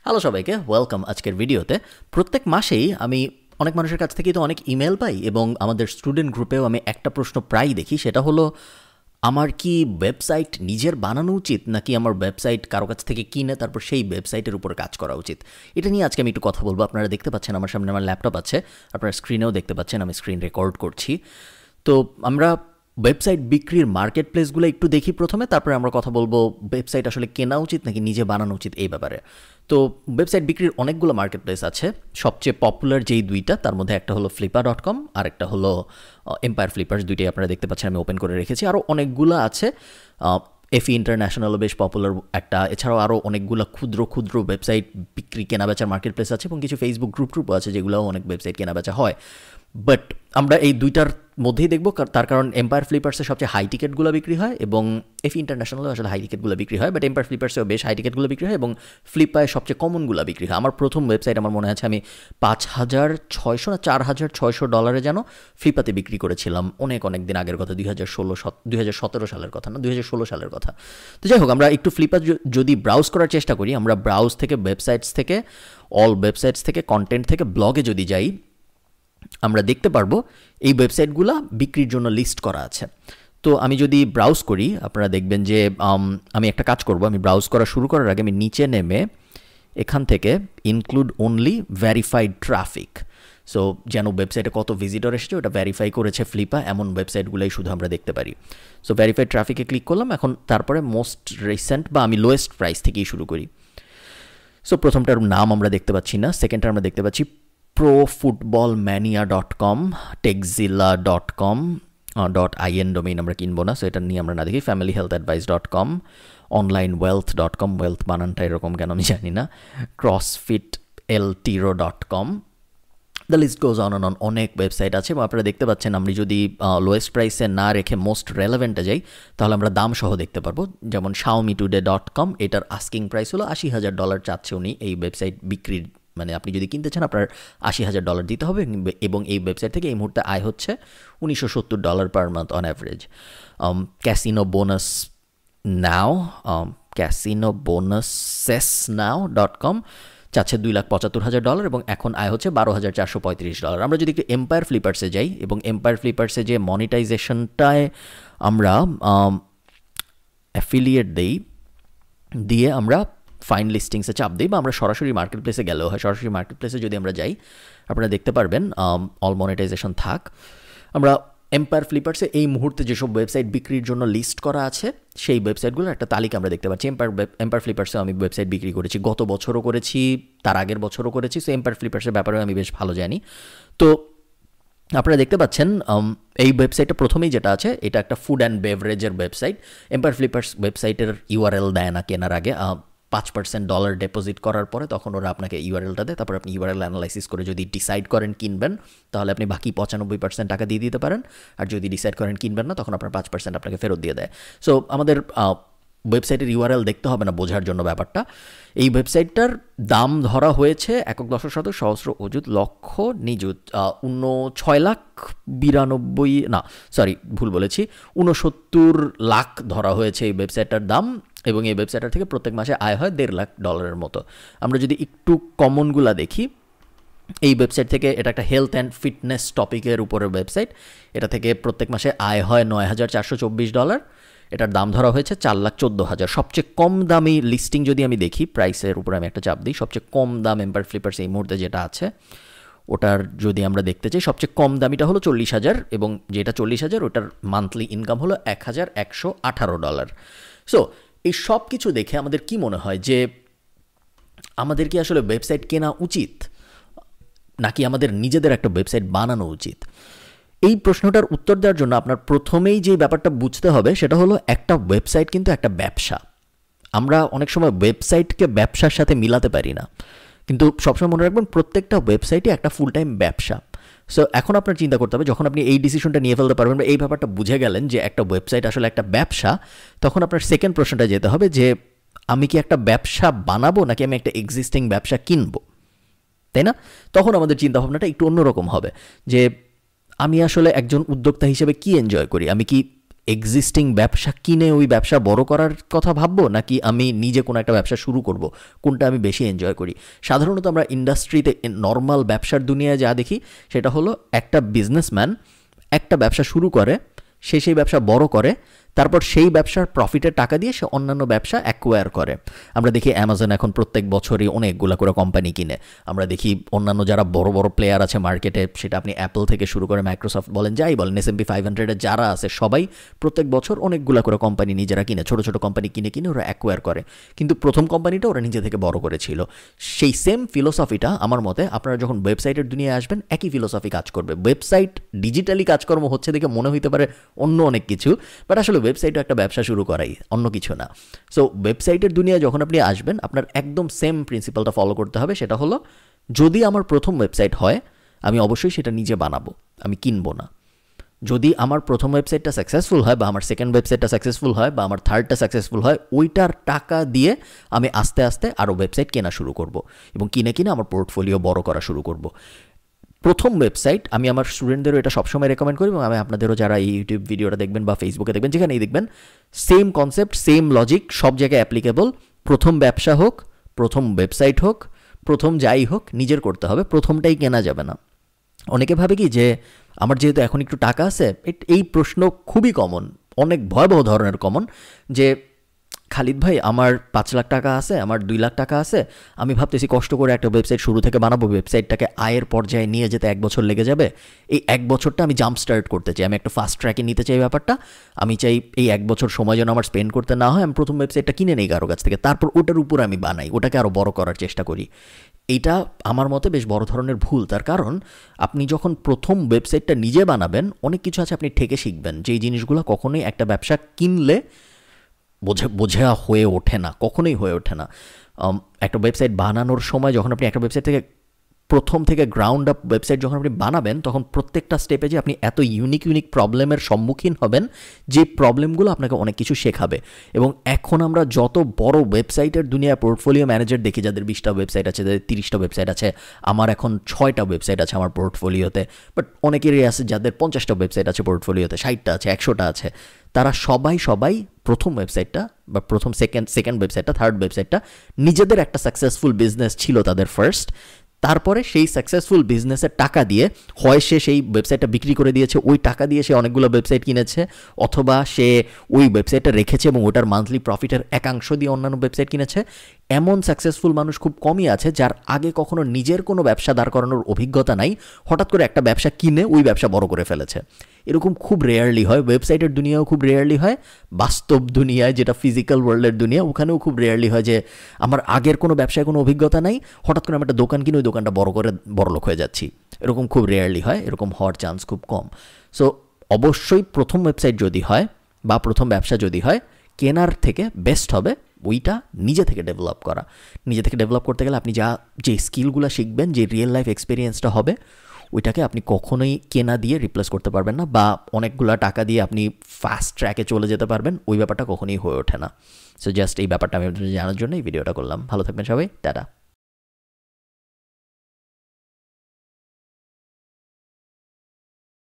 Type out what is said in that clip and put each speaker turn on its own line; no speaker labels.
Hello সবাইকে, welcome আজকের ভিডিওতে। প্রত্যেক মাসেই আমি অনেক মানুষের কাছ থেকেই তো অনেক ইমেল পাই, এবং আমাদের স্টুডেন্ট গ্রুপেও আমি একটা প্রশ্ন প্রায়ই দেখি, সেটা হলো আমার কি ওয়েবসাইট নিজের বানানো উচিত, নাকি আমার ওয়েবসাইট কারো কাছ থেকে কিনে তারপর সেই ওয়েবসাইটের উপর কাজ করা উচিত। এটা নিয়ে আজকে আমি একটু কথা বলবো। আপনারা দেখতে পাচ্ছেন আমার সামনে আমার ল্যাপটপ আছে, আপনারা স্ক্রিনেও দেখতে পাচ্ছেন আমি স্ক্রিন রেকর্ড করছি। তো আমরা ওয়েবসাইট বিক্রির মার্কেট প্লেসগুলো একটু দেখি প্রথমে, তারপরে আমরা কথা বলবো ওয়েবসাইট আসলে কেনা উচিত নাকি নিজে বানানো উচিত এই ব্যাপারে। তো ওয়েবসাইট বিক্রির অনেকগুলো মার্কেট প্লেস আছে। সবচেয়ে পপুলার যেই দুইটা, তার মধ্যে একটা হলো flippa.com আর একটা হলো এম্পায়ার ফ্লিপার্স। দুইটাই আপনারা দেখতে পাচ্ছেন আমি ওপেন করে রেখেছি। আরও অনেকগুলো আছে, এফি ইন্টারন্যাশনালও বেশ পপুলার একটা। এছাড়াও আরও অনেকগুলো ক্ষুদ্র ক্ষুদ্র ওয়েবসাইট বিক্রি কেনাবেচার মার্কেট প্লেস আছে, এবং কিছু ফেসবুক গ্রুপও আছে যেগুলোও অনেক ওয়েবসাইট কেনাবেচা হয়। বাট আমরা এই দুইটার মধ্যেই দেখব, তার কারণ এম্পায়ার ফ্লিপার্সে সবচেয়ে হাই টিকেটগুলো বিক্রি হয়, এবং এফি ইন্টারন্যাশনালও আসলে হাই টিকেটগুলো বিক্রি হয়, বাট এম্পায়ার ফ্লিপার্সেও বেশ হাই টিকেটগুলো বিক্রি হয়, এবং ফ্লিপায় সবচেয়ে কমনগুলো বিক্রি হয়। আমার প্রথম ওয়েবসাইট আমার মনে আছে আমি $5,600 না $4,600 যেন ফ্লিপাতে বিক্রি করেছিলাম, অনেক অনেক দিন আগের কথা, 2017 সালের কথা না, 2016 সালের কথা। তো যাই হোক, আমরা একটু ফ্লিপা যদি ব্রাউজ করার চেষ্টা করি, আমরা ব্রাউজ থেকে ওয়েবসাইটস থেকে, অল ওয়েবসাইটস থেকে, কন্টেন্ট থেকে ব্লগে যদি যাই, আমরা দেখতে পারবো এই ওয়েবসাইটগুলো বিক্রির জন্য লিস্ট করা আছে। তো আমি যদি ব্রাউজ করি, আপনারা দেখবেন যে আমি একটা কাজ করব, আমি ব্রাউজ করা শুরু করার আগে আমি নিচে নেমে এখান থেকে include only verified traffic, so যেন ওয়েবসাইটে কত ভিজিটর এসেছে ওটা ভেরিফাই করেছে ফ্লিপা, এমন ওয়েবসাইটগুলোই শুধু আমরা দেখতে পারি। সো ভেরিফাইড ট্রাফিকে ক্লিক করলাম। এখন তারপরে মোস্ট রিসেন্ট বা আমি লোয়েস্ট প্রাইস থেকেই শুরু করি। সো প্রথমটার নাম আমরা দেখতে পাচ্ছি না, সেকেন্ডটা আমরা দেখতে পাচ্ছি profootballmania.com, techzilla.com, .in ডোমেইন আমরা কিনবো না, সো এটা নিয়ে আমরা না দেখি। familyhealthadvice.com, onlinewealth.com, ওয়েলথ বানানটা এরকম কেন আমি জানি না, crossfitltiro.com, the list goes on on. অনেক ওয়েবসাইট আছে, এবং আপনারা দেখতে পাচ্ছেন আমি যদি লোয়েস্ট প্রাইসে না রেখে মোস্ট রেলেভেন্টে যাই, তাহলে আমরা দাম সহ দেখতে পারবো। যেমন xiaomitoday.com, এটার আস্কিং প্রাইস হলো $80,000 চাচ্ছে উনি এই ওয়েবসাইট বিক্রির, মানে আপনি যদি কিনতে চান আপনার $80,000 দিতে হবে, এবং এই ওয়েবসাইট থেকে এই মুহূর্তে আয় হচ্ছে $170 per month on average. casinobonussesnow.com চাচ্ছে $2,75,000, এবং এখন আয় হচ্ছে $12,435। আমরা যদি একটু এম্পায়ার ফ্লিপার্সে যাই, এবং এম্পায়ার ফ্লিপার্সে যে মনিটাইজেশনটায় আমরা অ্যাফিলিয়েট দিয়ে আমরা ফাইন লিস্টিংসে চাপ দিই, বা আমরা সরাসরি মার্কেট প্লেসে গেলেও হয়। সরাসরি মার্কেট প্লেসে যদি আমরা যাই, আপনারা দেখতে পারবেন অল মনিটাইজেশন থাক। আমরা এম্পায়ার ফ্লিপার্সে এই মুহূর্তে যেসব ওয়েবসাইট বিক্রির জন্য লিস্ট করা আছে, সেই ওয়েবসাইটগুলোর একটা তালিকা আমরা দেখতে পাচ্ছি। এম্পায়ার ফ্লিপার্সেও আমি ওয়েবসাইট বিক্রি করেছি, গত বছরও করেছি, তার আগের বছরও করেছি, সো এম্পায়ার ফ্লিপার্সের ব্যাপারেও আমি বেশ ভালো জানি। তো আপনারা দেখতে পাচ্ছেন এই ওয়েবসাইটটা প্রথমেই যেটা আছে, এটা একটা ফুড অ্যান্ড বেভারেজের ওয়েবসাইট। এম্পায়ার ফ্লিপার্স ওয়েবসাইটের ইউআরএল দেয় না কেনার আগে, $5% ডিপোজিট করার পরে তখন ওরা আপনাকে ইউআরএলটা দেয়। তারপর আপনি ইউআরএল অ্যানালাইসিস করে যদি ডিসাইড করেন কিনবেন, তাহলে আপনি বাকি 95% টাকা দিয়ে দিতে পারেন, আর যদি ডিসাইড করেন কিনবেন না, তখন আপনার 5% আপনাকে ফেরত দিয়ে দেয়। সো আমাদের ওয়েবসাইটের ইউআরএল দেখতে হবে না বোঝার জন্য ব্যাপারটা। এই ওয়েবসাইটটার দাম ধরা হয়েছে একক দশক শতক সহস্র অযুত লক্ষ নিযুত 69 লাখ ধরা হয়েছে এই ওয়েবসাইটটার দাম, এবং এই ওয়েবসাইটটার থেকে প্রত্যেক মাসে আয় হয় $1,50,000 মতো। আমরা যদি একটু কমনগুলা দেখি, এই ওয়েবসাইট থেকে, এটা একটা হেলথ অ্যান্ড ফিটনেস টপিকের উপরে ওয়েবসাইট, এটা থেকে প্রত্যেক মাসে আয় হয় $9,424, এটার দাম ধরা হয়েছে $4,14,000। সবচেয়ে কম দামি লিস্টিং যদি আমি দেখি, প্রাইসের উপরে আমি একটা চাপ দিই, সবচেয়ে কম দাম এম্পায়ার ফ্লিপার্স এই মুহূর্তে যেটা আছে, ওটার যদি আমরা দেখতে চাই, সবচেয়ে কম দামিটা হলো $40,000, এবং যেটা $40,000 ওটার মান্থলি ইনকাম হলো $1,118। সো এই সব কিছু দেখে আমাদের কি মনে হয় যে আমাদের কি আসলে ওয়েবসাইট কেনা উচিত, নাকি আমাদের নিজেদের একটা ওয়েবসাইট বানানো উচিত? এই প্রশ্নটার উত্তর দেওয়ার জন্য আপনার প্রথমেই যে ব্যাপারটা বুঝতে হবে, সেটা হলো একটা ওয়েবসাইট কিন্তু একটা ব্যবসা। আমরা অনেক সময় ওয়েবসাইটকে ব্যবসার সাথে মিলাতে পারি না, কিন্তু সবসময় মনে রাখবেন প্রত্যেকটা ওয়েবসাইটই একটা ফুল টাইম ব্যবসা। সো এখন আপনার চিন্তা করতে হবে, যখন আপনি এই ডিসিশনটা নিয়ে ফেলতে পারবেন বা এই ব্যাপারটা বুঝে গেলেন যে একটা ওয়েবসাইট আসলে একটা ব্যবসা, তখন আপনার সেকেন্ড প্রশ্নটা যেতে হবে যে আমি কি একটা ব্যবসা বানাবো, নাকি আমি একটা এক্সিস্টিং ব্যবসা কিনবো, তাই না? তখন আমাদের চিন্তাভাবনাটা একটু অন্যরকম হবে যে আমি আসলে একজন উদ্যোক্তা হিসেবে কি এনজয় করি, আমি কি এক্সিস্টিং ব্যবসা কিনে ওই ব্যবসা বড় করার কথা ভাববো, নাকি আমি নিজে কোনো একটা ব্যবসা শুরু করব, কোনটা আমি বেশি এনজয় করি? সাধারণত আমরা ইন্ডাস্ট্রিতে নর্মাল ব্যবসার দুনিয়ায় যা দেখি সেটা হলো একটা বিজনেসম্যান একটা ব্যবসা শুরু করে, সে সেই ব্যবসা বড় করে, তারপর সেই ব্যবসার প্রফিটের টাকা দিয়ে সে অন্যান্য ব্যবসা অ্যাকোয়ার করে। আমরা দেখি অ্যামাজন এখন প্রত্যেক বছরই অনেকগুলো করে কোম্পানি কিনে। আমরা দেখি অন্যান্য যারা বড় বড় প্লেয়ার আছে মার্কেটে, সেটা আপনি অ্যাপল থেকে শুরু করে মাইক্রোসফট বলেন, যাই বলেন, S&P 500-এ যারা আছে সবাই প্রত্যেক বছর অনেকগুলো করে কোম্পানি নিজেরা কিনে, ছোটো ছোটো কোম্পানি কিনে কিনে ওরা অ্যাকোয়ার করে। কিন্তু প্রথম কোম্পানিটা ওরা নিজে থেকে বড় করেছিল। সেই সেম ফিলোসফিটা আমার মতে আপনারা যখন ওয়েবসাইটের দুনিয়ায় আসবেন একই ফিলোসফি কাজ করবে। ওয়েবসাইট ডিজিটালি কাজকর্ম হচ্ছে দেখে মনে হইতে পারে অন্য অনেক কিছু, বাট আসলে ওয়েবসাইটও একটা ব্যবসা শুরু করাই, অন্য কিছু না। সো ওয়েবসাইটের দুনিয়া যখন আপনি আসবেন আপনার একদম সেম প্রিন্সিপালটা ফলো করতে হবে। সেটা হলো, যদি আমার প্রথম ওয়েবসাইট হয় আমি অবশ্যই সেটা নিজে বানাবো, আমি কিনবো না। যদি আমার প্রথম ওয়েবসাইটটা সাকসেসফুল হয়, বা আমার সেকেন্ড ওয়েবসাইটটা সাকসেসফুল হয়, বা আমার থার্ডটা সাকসেসফুল হয়, ওইটার টাকা দিয়ে আমি আস্তে আস্তে আরও ওয়েবসাইট কেনা শুরু করব, এবং কিনে কিনে আমার পোর্টফোলিও বড় করা শুরু করব। প্রথম ওয়েবসাইট আমি আমার স্টুডেন্টদেরও এটা সবসময় রেকমেন্ড করি, এবং আমি আপনাদেরও যারা এই ইউটিউব ভিডিওটা দেখবেন বা ফেসবুকে দেখবেন, যেখানেই দেখবেন, সেম কনসেপ্ট, সেম লজিক সব জায়গায় অ্যাপ্লিকেবল। প্রথম ব্যবসা হোক, প্রথম ওয়েবসাইট হোক, প্রথম যাই হোক, নিজের করতে হবে, প্রথমটাই কেনা যাবে না। অনেকে ভাবে কি যে আমার যেহেতু এখন একটু টাকা আছে, এই প্রশ্ন খুবই কমন, অনেক ভয়াবহ ধরনের কমন, যে খালিদ ভাই আমার 5 লাখ টাকা আছে, আমার 2 লাখ টাকা আছে, আমি ভাবতেছি কষ্ট করে একটা ওয়েবসাইট শুরু থেকে বানাবো, ওয়েবসাইটটাকে আয়ের পর্যায়ে নিয়ে যেতে 1 বছর লেগে যাবে, এই 1 বছরটা আমি জাম্প স্টার্ট করতে চাই, আমি একটা ফাস্ট ট্র্যাকে নিতে চাই ব্যাপারটা, আমি চাই এই 1 বছর সময় যেন আমার স্পেন্ড করতে না হয়, আমি প্রথম ওয়েবসাইটটা কিনে নেই কারো কাছ থেকে, তারপর ওটার উপর আমি বানাই, ওটাকে আরও বড় করার চেষ্টা করি। এইটা আমার মতে বেশ বড় ধরনের ভুল। তার কারণ আপনি যখন প্রথম ওয়েবসাইটটা নিজে বানাবেন, অনেক কিছু আছে আপনি ঠেকে শিখবেন, যেই জিনিসগুলো কখনোই একটা ব্যবসা কিনলে বোঝা হয়ে ওঠে না, কখনোই হয়ে ওঠে না। একটা ওয়েবসাইট বানানোর সময় যখন আপনি একটা ওয়েবসাইট থেকে প্রথম থেকে গ্রাউন্ড আপ ওয়েবসাইট যখন আপনি বানাবেন, তখন প্রত্যেকটা স্টেপে যে আপনি এত ইউনিক প্রবলেমের সম্মুখীন হবেন, যে প্রবলেমগুলো আপনাকে অনেক কিছু শেখাবে। এবং এখন আমরা যত বড় ওয়েবসাইটের দুনিয়া পোর্টফোলিও ম্যানেজার দেখি, যাদের 20টা ওয়েবসাইট আছে, যাদের 30টা ওয়েবসাইট আছে, আমার এখন 6টা ওয়েবসাইট আছে আমার পোর্টফোলিওতে, বাট অনেকেরই আছে যাদের 50টা ওয়েবসাইট আছে পোর্টফোলিওতে, 60টা আছে, 100টা আছে। তারা সবাই প্রথম ওয়েবসাইটটা বা প্রথম সেকেন্ড ওয়েবসাইটটা, থার্ড ওয়েবসাইটটা নিজেদের একটা সাকসেসফুল বিজনেস ছিল তাদের ফার্স্ট, তারপরে সেই সাকসেসফুল বিজনেসের টাকা দিয়ে হয় সে সেই ওয়েবসাইটটা বিক্রি করে দিয়েছে, ওই টাকা দিয়ে সে অনেকগুলো ওয়েবসাইট কিনেছে, অথবা সে ওই ওয়েবসাইটটা রেখেছে এবং ওটার মান্থলি প্রফিটের একাংশ দিয়ে অন্যান্য ওয়েবসাইট কিনেছে। এমন সাকসেসফুল মানুষ খুব কমই আছে যার আগে কখনো নিজের কোনো ব্যবসা দাঁড় করানোর অভিজ্ঞতা নাই, হঠাৎ করে একটা ব্যবসা কিনে ওই ব্যবসা বড় করে ফেলেছে। এরকম খুব রেয়ারলি হয়, ওয়েবসাইটের দুনিয়াও খুব রেয়ারলি হয়, বাস্তব দুনিয়ায় যেটা ফিজিক্যাল ওয়ার্ল্ডের দুনিয়া ওখানেও খুব রেয়ারলি হয় যে আমার আগের কোনো ব্যবসায় কোনো অভিজ্ঞতা নাই, হঠাৎ করে আমি একটা দোকান কিনে ওই দোকানটা বড় করে বড়লোক হয়ে যাচ্ছি। এরকম খুব রেয়ারলি হয়, এরকম হওয়ার চান্স খুব কম। সো অবশ্যই প্রথম ওয়েবসাইট যদি হয় বা প্রথম ব্যবসা যদি হয়, কেনার থেকে বেস্ট হবে ওইটা নিজে থেকে ডেভেলপ করা। নিজে থেকে ডেভেলপ করতে গেলে আপনি যে স্কিলগুলো শিখবেন, যে রিয়েল লাইফ এক্সপিরিয়েন্সটা হবে, ওইটাকে আপনি কখনোই কেনা দিয়ে রিপ্লেস করতে পারবেন না, বা অনেকগুলো টাকা দিয়ে আপনি ফাস্ট ট্র্যাকে চলে যেতে পারবেন, ওই ব্যাপারটা কখনোই হয়ে ওঠে না। সো জাস্ট এই ব্যাপারটা আমি জানার জন্য এই ভিডিওটা করলাম। ভালো থাকবেন সবাই, টাটা।